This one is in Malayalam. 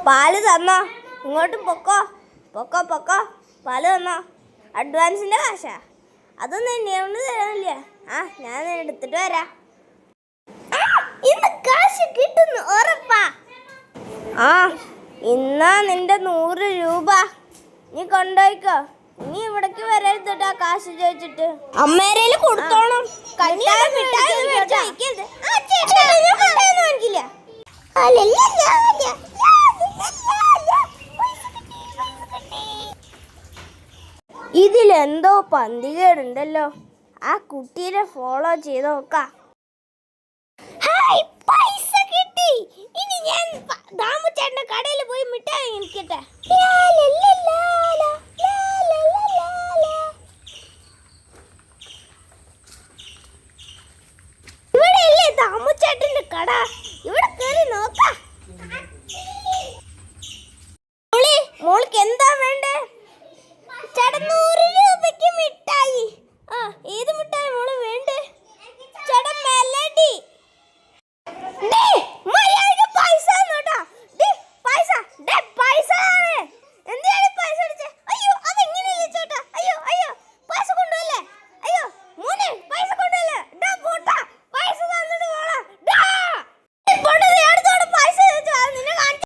പാല് തന്നോ? ഇങ്ങോട്ട് പൊക്കോ പൊക്കോ പൊക്കോ. പാല് തന്നോ? അഡ്വാൻസിൻ്റെ കാശാ? അതൊന്നും എന്നോട് തരാനില്ല. ഞാൻ എടുത്തിട്ട് വരാം. ഇന്ന് കാശ് കിട്ടുന്നു ഉറപ്പാ. ഇന്നാ നിന്റെ 100 രൂപ. നീ കൊണ്ടുപോയിക്കോ. നീ ഇവിടേക്ക് വരരുതട്ടാ കാശ് ചോദിച്ചിട്ട്. അമ്മേരേല് കൊടുത്തോണം. ഇതിലെന്തോ പന്തികേടുണ്ടല്ലോ. ആ കുട്ടീനെ ഫോളോ ചെയ്ത് നോക്കാം. പൈസ കിട്ടി. ഇനി ഞാൻ ദാമുച്ചേട്ടന്റെ കടയിൽ പോയി മിഠായി കഴിക്കട്ടെ. ഇവിടെയല്ലേ ദാമുച്ചേട്ടന്റെ കട?